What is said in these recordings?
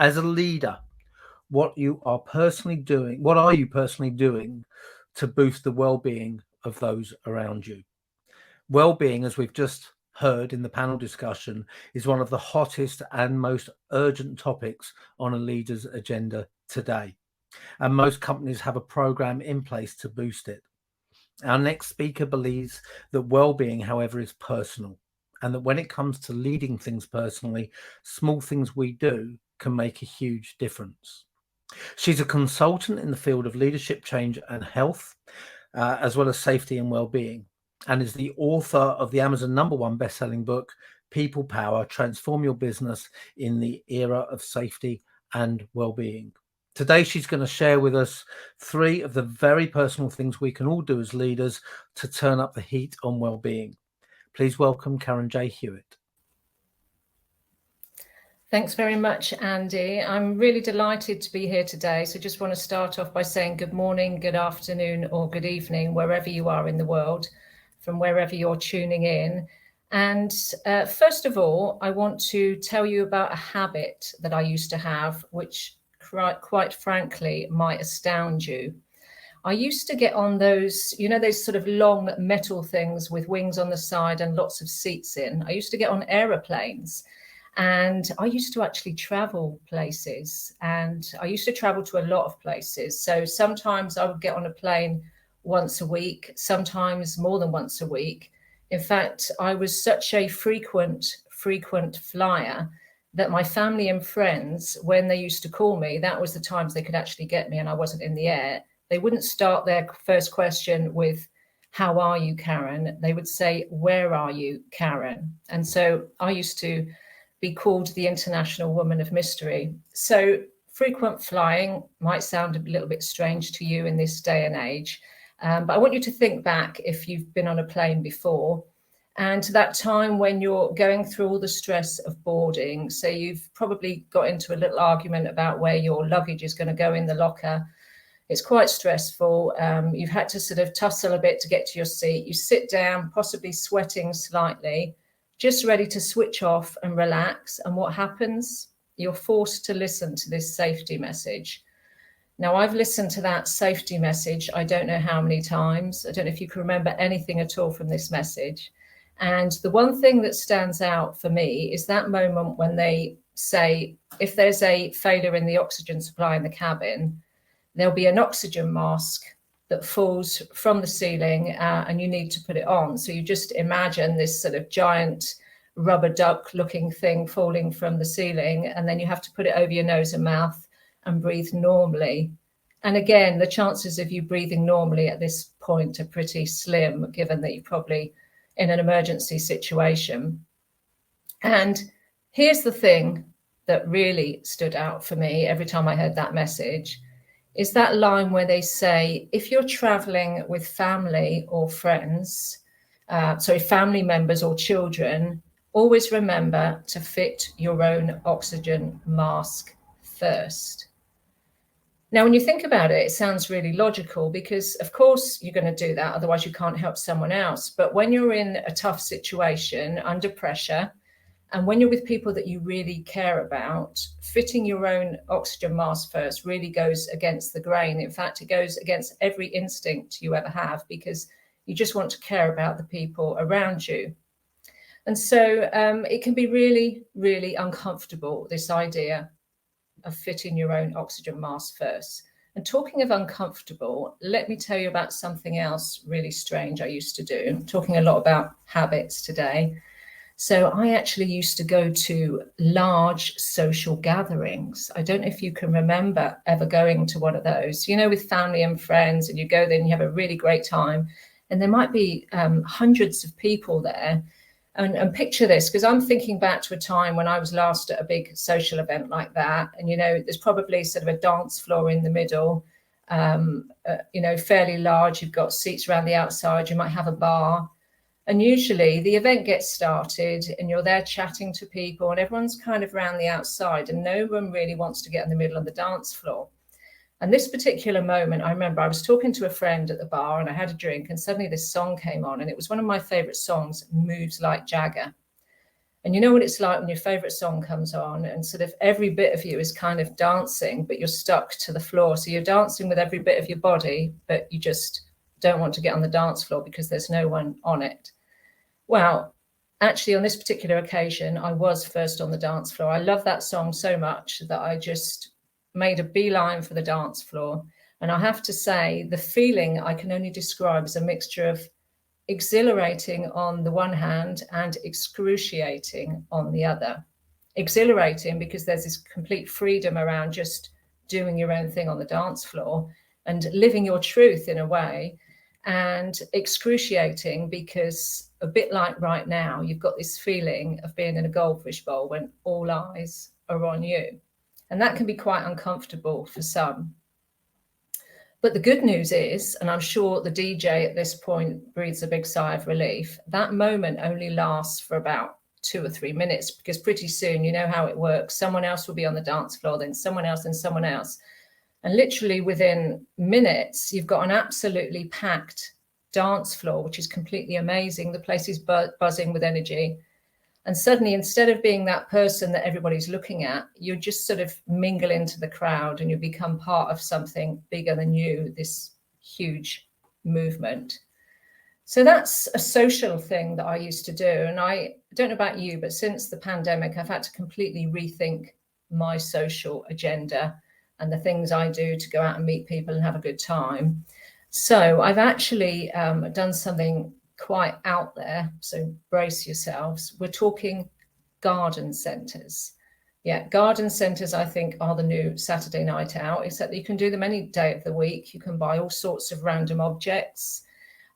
As a leader, what are you personally doing to boost the well-being of those around you? Well-being, as we've just heard in the panel discussion, is one of the hottest and most urgent topics on a leader's agenda today. And most companies have a program in place to boost it. Our next speaker believes that well-being, however, is personal, and that when it comes to leading things personally, small things we do can make a huge difference. She's a consultant in the field of leadership change and health, as well as safety and well-being, and is the author of the Amazon #1 best-selling book, People Power: Transform Your Business in the Era of Safety and Well-being. Today, she's going to share with us 3 of the very personal things we can all do as leaders to turn up the heat on well-being. Please welcome Karen J. Hewitt. Thanks very much, Andy. I'm really delighted to be here today. So just want to start off by saying good morning, good afternoon, or good evening, wherever you are in the world, from wherever you're tuning in. And first of all, I want to tell you about a habit that I used to have, which quite frankly might astound you. I used to get on those, those sort of long metal things with wings on the side and lots of seats in. I used to get on aeroplanes. And I used to actually travel places, and I used to travel to a lot of places. So sometimes I would get on a plane once a week, sometimes more than once a week. In fact, I was such a frequent flyer that my family and friends, when they used to call me, that was the times they could actually get me and I wasn't in the air. They wouldn't start their first question with, "How are you, Karen?" They would say, "Where are you, Karen?" And so I used to be called the International Woman of Mystery. So frequent flying might sound a little bit strange to you in this day and age, but I want you to think back if you've been on a plane before, and to that time when you're going through all the stress of boarding. So you've probably got into a little argument about where your luggage is going to go in the locker. It's quite stressful. You've had to sort of tussle a bit to get to your seat. You sit down, possibly sweating slightly, just ready to switch off and relax. And what happens? You're forced to listen to this safety message. Now, I've listened to that safety message, I don't know how many times. I don't know if you can remember anything at all from this message. And the one thing that stands out for me is that moment when they say, if there's a failure in the oxygen supply in the cabin, there'll be an oxygen mask that falls from the ceiling and you need to put it on. So you just imagine this sort of giant rubber duck looking thing falling from the ceiling, and then you have to put it over your nose and mouth and breathe normally. And again, the chances of you breathing normally at this point are pretty slim, given that you're probably in an emergency situation. And here's the thing that really stood out for me every time I heard that message, is that line where they say, if you're traveling with family or friends, family members or children, always remember to fit your own oxygen mask first. Now, when you think about it, it sounds really logical because, of course, you're going to do that. Otherwise, you can't help someone else. But when you're in a tough situation, under pressure, and when you're with people that you really care about, fitting your own oxygen mask first really goes against the grain. In fact, it goes against every instinct you ever have because you just want to care about the people around you. And so it can be really, really uncomfortable, this idea of fitting your own oxygen mask first. And talking of uncomfortable, let me tell you about something else really strange I used to do. I'm talking a lot about habits today. So I actually used to go to large social gatherings. I don't know if you can remember ever going to one of those, with family and friends, and you go there and you have a really great time. And there might be hundreds of people there. And picture this, because I'm thinking back to a time when I was last at a big social event like that. And, there's probably sort of a dance floor in the middle, fairly large. You've got seats around the outside. You might have a bar. And usually the event gets started and you're there chatting to people and everyone's kind of around the outside and no one really wants to get in the middle of the dance floor. And this particular moment, I remember I was talking to a friend at the bar and I had a drink and suddenly this song came on and it was one of my favorite songs, Moves Like Jagger. And you know what it's like when your favorite song comes on and sort of every bit of you is kind of dancing, but you're stuck to the floor. So you're dancing with every bit of your body, but you just don't want to get on the dance floor because there's no one on it. Well, actually, on this particular occasion, I was first on the dance floor. I love that song so much that I just made a beeline for the dance floor. And I have to say, the feeling I can only describe as a mixture of exhilarating on the one hand and excruciating on the other. Exhilarating because there's this complete freedom around just doing your own thing on the dance floor and living your truth in a way. And excruciating because, a bit like right now, you've got this feeling of being in a goldfish bowl when all eyes are on you. And that can be quite uncomfortable for some. But the good news is, and I'm sure the DJ at this point breathes a big sigh of relief, that moment only lasts for about 2 or 3 minutes, because pretty soon, you know how it works. Someone else will be on the dance floor, then someone else, and someone else. And literally within minutes, you've got an absolutely packed dance floor, which is completely amazing. The place is buzzing with energy. And suddenly, instead of being that person that everybody's looking at, you just sort of mingle into the crowd and you become part of something bigger than you, this huge movement. So that's a social thing that I used to do. And I don't know about you, but since the pandemic, I've had to completely rethink my social agenda and the things I do to go out and meet people and have a good time. So I've actually done something quite out there, so brace yourselves. We're talking garden centres. Yeah, garden centres, I think, are the new Saturday night out, except that you can do them any day of the week. You can buy all sorts of random objects.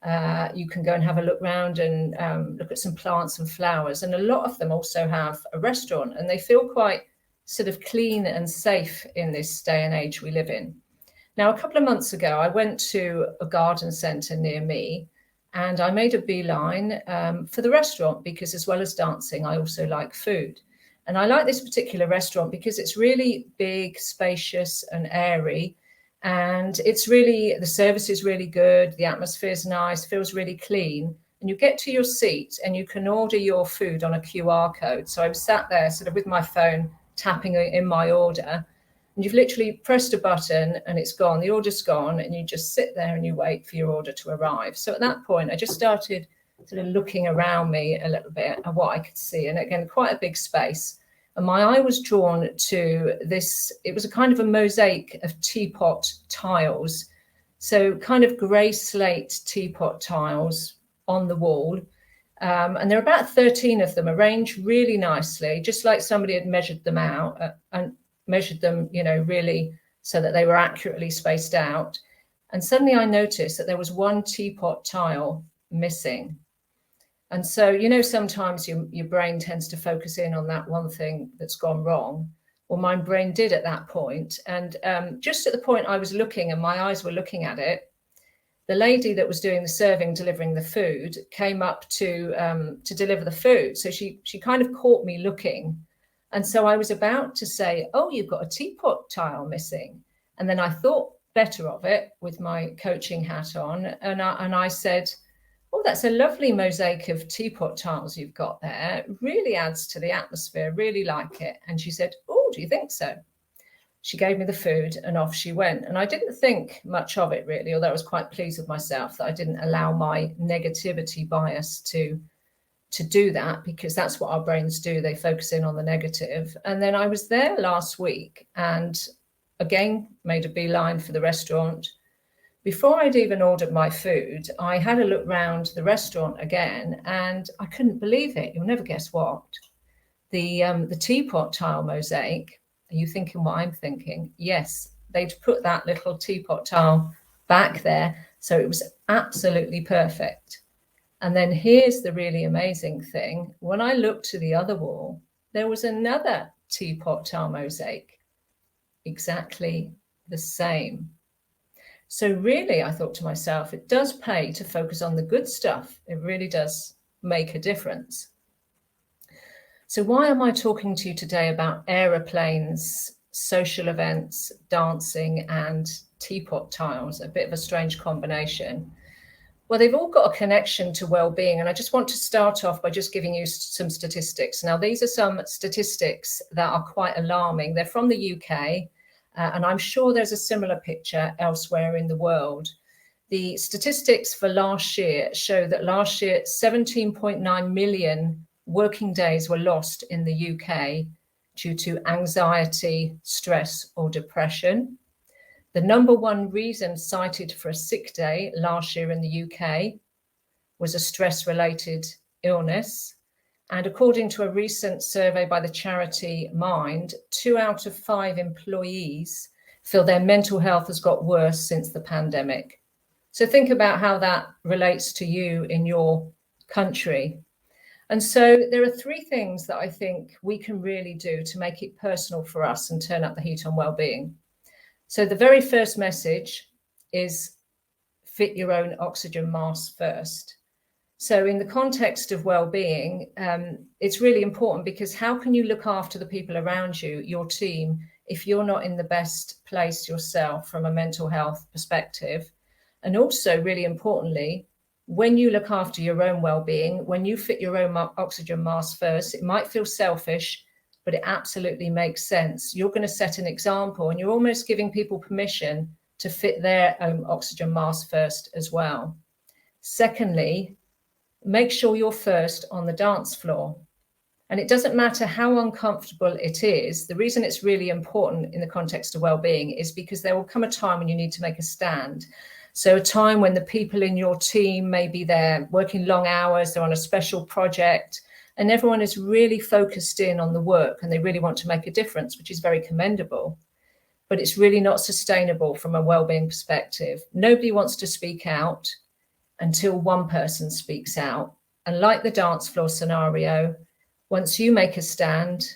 You can go and have a look around and look at some plants and flowers. And a lot of them also have a restaurant, and they feel quite sort of clean and safe in this day and age we live in. Now, a couple of months ago, I went to a garden centre near me, and I made a beeline for the restaurant because, as well as dancing, I also like food. And I like this particular restaurant because it's really big, spacious and airy. And it's really, the service is really good. The atmosphere is nice, feels really clean. And you get to your seat and you can order your food on a QR code. So I was sat there sort of with my phone, tapping in my order. And you've literally pressed a button and it's gone, the order's gone, and you just sit there and you wait for your order to arrive. So at that point, I just started sort of looking around me a little bit at what I could see. And again, quite a big space. And my eye was drawn to this, it was a kind of a mosaic of teapot tiles. So kind of grey slate teapot tiles on the wall. And there are about 13 of them arranged really nicely, just like somebody had measured them out and measured them, you know, really so that they were accurately spaced out. And suddenly I noticed that there was one teapot tile missing. And so, you know, sometimes your brain tends to focus in on that one thing that's gone wrong. Well, my brain did at that point. And just at the point I was looking and my eyes were looking at it, the lady that was doing the serving, delivering the food, came up to deliver the food. So she kind of caught me looking. And so I was about to say, oh, you've got a teapot tile missing. And then I thought better of it with my coaching hat on. And I said, oh, that's a lovely mosaic of teapot tiles you've got there. It really adds to the atmosphere. Really like it. And she said, oh, do you think so? She gave me the food and off she went. And I didn't think much of it, really, although I was quite pleased with myself that I didn't allow my negativity bias to do that, because that's what our brains do. They focus in on the negative. And then I was there last week and again made a beeline for the restaurant. Before I'd even ordered my food, I had a look round the restaurant again and I couldn't believe it. You'll never guess what. The teapot tile mosaic. Are you thinking what I'm thinking? Yes, they'd put that little teapot tile back there. So it was absolutely perfect. And then here's the really amazing thing. When I looked to the other wall, there was another teapot tile mosaic, exactly the same. So really, I thought to myself, it does pay to focus on the good stuff. It really does make a difference. So why am I talking to you today about aeroplanes, social events, dancing, and teapot tiles? A bit of a strange combination. Well, they've all got a connection to well-being, and I just want to start off by just giving you some statistics. Now, these are some statistics that are quite alarming. They're from the UK, and I'm sure there's a similar picture elsewhere in the world. The statistics for last year show that last year 17.9 million working days were lost in the UK due to anxiety, stress, or depression. The number one reason cited for a sick day last year in the UK was a stress-related illness. And according to a recent survey by the charity Mind, 2 out of 5 employees feel their mental health has got worse since the pandemic. So think about how that relates to you in your country. And so there are 3 things that I think we can really do to make it personal for us and turn up the heat on well-being. So the very first message is fit your own oxygen mask first. So in the context of well-being, it's really important, because how can you look after the people around you, your team, if you're not in the best place yourself from a mental health perspective? And also, really importantly, when you look after your own well-being, when you fit your own oxygen mask first, it might feel selfish, but it absolutely makes sense. You're going to set an example, and you're almost giving people permission to fit their own oxygen mask first as well. Secondly, make sure you're first on the dance floor. And it doesn't matter how uncomfortable it is. The reason it's really important in the context of well-being is because there will come a time when you need to make a stand. So a time when the people in your team, maybe they're working long hours, they're on a special project, and everyone is really focused in on the work and they really want to make a difference, which is very commendable. But it's really not sustainable from a well-being perspective. Nobody wants to speak out until one person speaks out. And like the dance floor scenario, once you make a stand,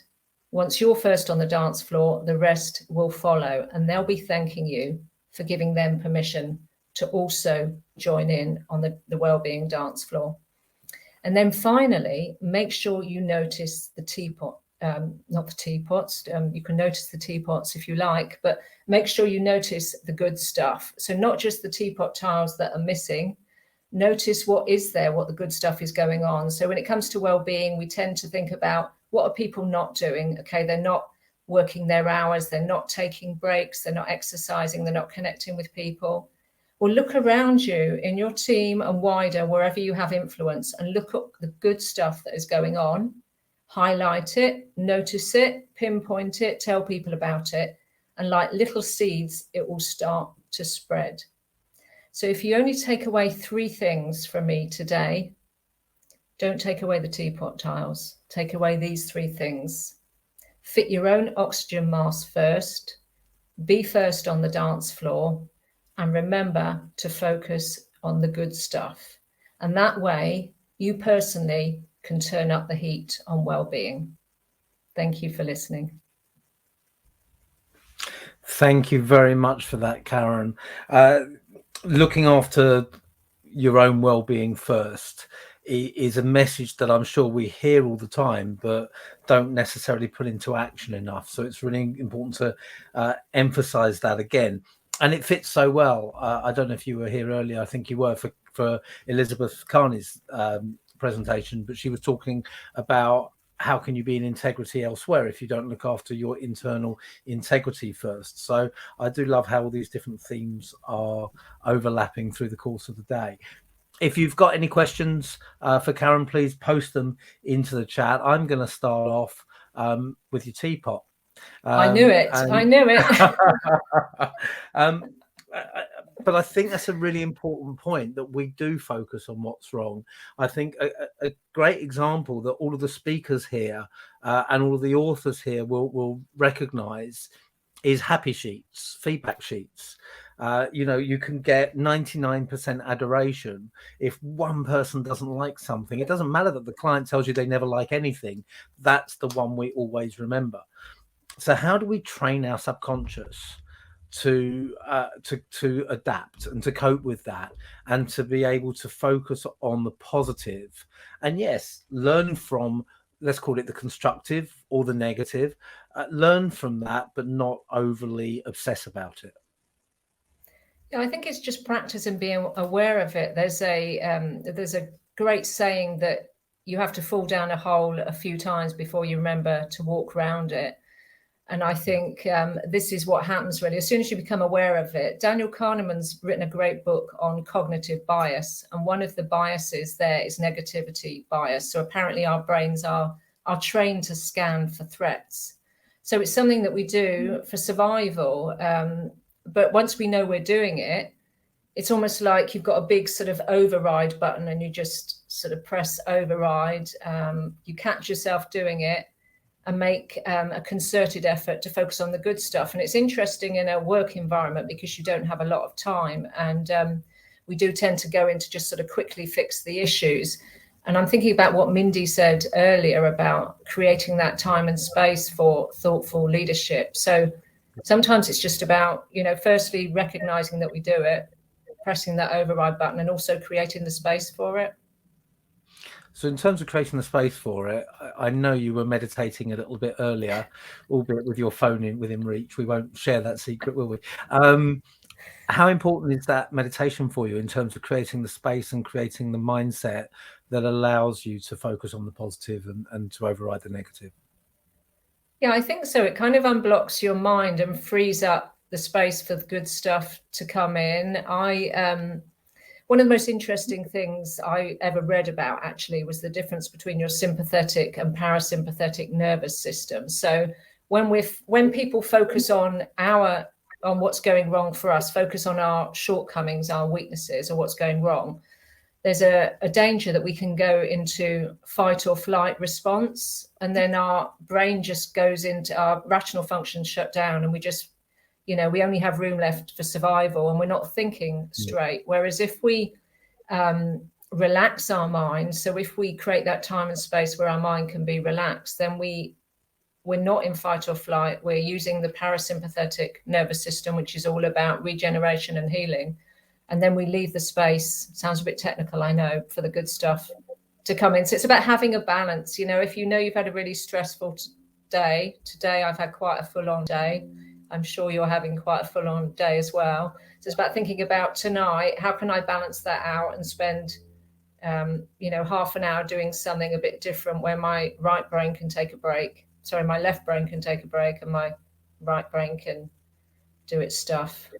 once you're first on the dance floor, the rest will follow, and they'll be thanking you for giving them permission to also join in on the well-being dance floor. And then finally, make sure you notice the teapot, not the teapots. You can notice the teapots if you like, but make sure you notice the good stuff. So not just the teapot tiles that are missing. Notice what is there, what the good stuff is going on. So when it comes to well-being, we tend to think about what are people not doing? Okay, they're not working their hours, they're not taking breaks, they're not exercising, they're not connecting with people. Well, look around you in your team and wider, wherever you have influence, and look at the good stuff that is going on. Highlight it, notice it, pinpoint it, tell people about it. And like little seeds, it will start to spread. So if you only take away 3 things from me today, don't take away the teapot tiles. Take away these 3 things. Fit your own oxygen mask first. Be first on the dance floor. And remember to focus on the good stuff. And that way, you personally can turn up the heat on well-being. Thank you for listening. Thank you very much for that, Karen. Looking after your own well-being first is a message that I'm sure we hear all the time, but don't necessarily put into action enough. So it's really important to emphasize that again. And it fits so well. I don't know if you were here earlier. I think you were for Elizabeth Carney's presentation, but she was talking about how can you be in integrity elsewhere if you don't look after your internal integrity first. So I do love how all these different themes are overlapping through the course of the day. If you've got any questions for Karen, please post them into the chat. I'm going to start off with your teapot. I knew it. I knew it. But I think that's a really important point, that we do focus on what's wrong. I think a great example that all of the speakers here and all of the authors here will recognize is happy sheets, feedback sheets. You can get 99% adoration if one person doesn't like something. It doesn't matter that the client tells you they never like anything. That's the one we always remember. So how do we train our subconscious to adapt and to cope with that, and to be able to focus on the positive, and yes, learn from, let's call it the constructive or the negative, learn from that, but not overly obsess about it? Yeah, I think it's just practice and being aware of it. There's a great saying that you have to fall down a hole a few times before you remember to walk around it. And I think this is what happens really. As soon as you become aware of it, Daniel Kahneman's written a great book on cognitive bias. And one of the biases there is negativity bias. So apparently our brains are trained to scan for threats. So it's something that we do for survival. But once we know we're doing it, it's almost like you've got a big sort of override button and you just sort of press override. You catch yourself doing it and make a concerted effort to focus on the good stuff. And it's interesting in a work environment because you don't have a lot of time. And we do tend to go into just sort of quickly fix the issues. And I'm thinking about what Mindy said earlier about creating that time and space for thoughtful leadership. So sometimes it's just about, firstly, recognizing that we do it, pressing that override button, and also creating the space for it. So in terms of creating the space for it, I know you were meditating a little bit earlier, albeit with your phone within reach. We won't share that secret, will we? How important is that meditation for you in terms of creating the space and creating the mindset that allows you to focus on the positive and to override the negative? Yeah, I think so. It kind of unblocks your mind and frees up the space for the good stuff to come in. One of the most interesting things I ever read about actually was the difference between your sympathetic and parasympathetic nervous system. So when people focus on what's going wrong for us, focus on our shortcomings, our weaknesses, or what's going wrong, there's a danger that we can go into fight or flight response, and then our brain just goes into our rational functions shut down, and we just, we only have room left for survival, and we're not thinking straight. Whereas if we relax our mind, so if we create that time and space where our mind can be relaxed, then we're not in fight or flight. We're using the parasympathetic nervous system, which is all about regeneration and healing. And then we leave the space, sounds a bit technical, I know, for the good stuff to come in. So it's about having a balance. If you've had a really stressful day, today I've had quite a full-on day. I'm sure you're having quite a full-on day as well. So it's about thinking about tonight, how can I balance that out and spend, half an hour doing something a bit different where my right brain can take a break. Sorry, my left brain can take a break and my right brain can do its stuff.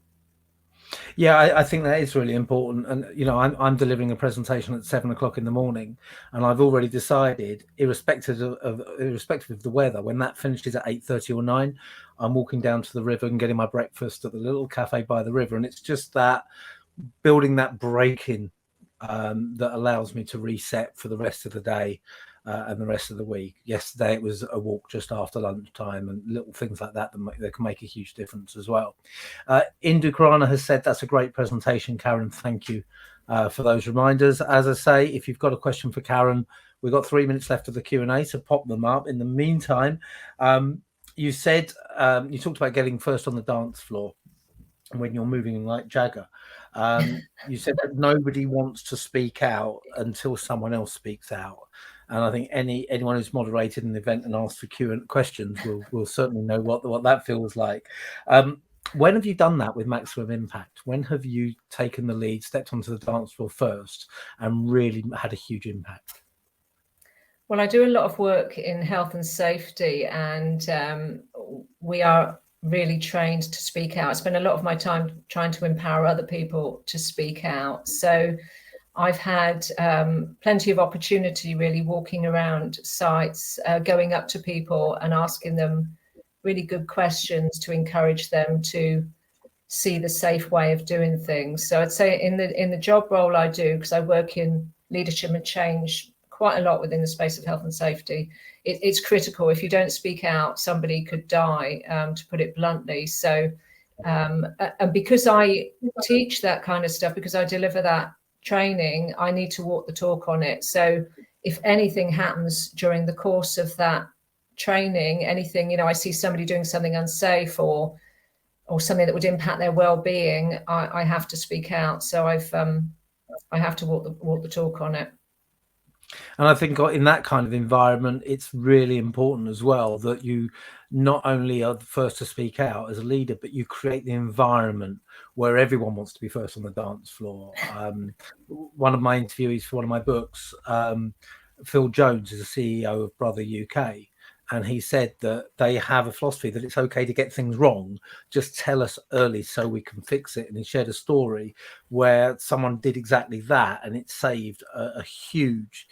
Yeah, I think that is really important. And, I'm delivering a presentation at 7:00 in the morning, and I've already decided, irrespective of the weather, when that finishes at 8:30 or 9, I'm walking down to the river and getting my breakfast at the little cafe by the river. And it's just that building that break in that allows me to reset for the rest of the day. And the rest of the week. Yesterday it was a walk just after lunchtime, and little things like that can make a huge difference as well. Indu Krana has said that's a great presentation, Karen. Thank you for those reminders. As I say, if you've got a question for Karen, we've got 3 minutes left of the Q&A, so pop them up. In the meantime, you said you talked about getting first on the dance floor when you're moving like Jagger. You said that nobody wants to speak out until someone else speaks out. And I think anyone who's moderated an event and asked for questions will certainly know what that feels like. When have you done that with maximum impact? When have you taken the lead, stepped onto the dance floor first, and really had a huge impact? Well, I do a lot of work in health and safety, and we are really trained to speak out. I spend a lot of my time trying to empower other people to speak out. So I've had plenty of opportunity really walking around sites, going up to people and asking them really good questions to encourage them to see the safe way of doing things. So I'd say in the job role I do, because I work in leadership and change quite a lot within the space of health and safety, it's critical. If you don't speak out, somebody could die, to put it bluntly. So and because I teach that kind of stuff, because I deliver that training, I need to walk the talk on it. So if anything happens during the course of that training, anything, I see somebody doing something unsafe or something that would impact their well-being, I have to speak out. So I have to walk the talk on it. And I think in that kind of environment, it's really important as well that you not only are the first to speak out as a leader, but you create the environment where everyone wants to be first on the dance floor. One of my interviewees for one of my books, Phil Jones, is the CEO of Brother UK. And he said that they have a philosophy that it's okay to get things wrong. Just tell us early so we can fix it. And he shared a story where someone did exactly that, and it saved a huge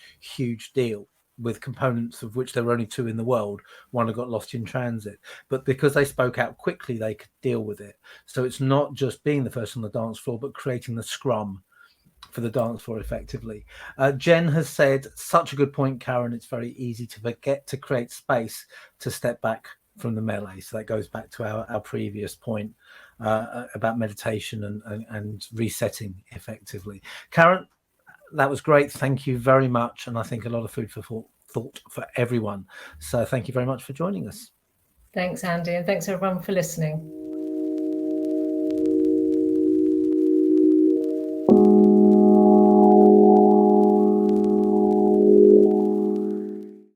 deal with components of which there were only 2 in the world. One had got lost in transit, but because they spoke out quickly, they could deal with it. So it's not just being the first on the dance floor, but creating the scrum for the dance floor effectively. Jen has said, such a good point, Karen. It's very easy to forget to create space to step back from the melee. So that goes back to our previous point about meditation and resetting effectively. Karen, that was great. Thank you very much. And I think a lot of food for thought for everyone. So thank you very much for joining us. Thanks, Andy, and thanks everyone for listening.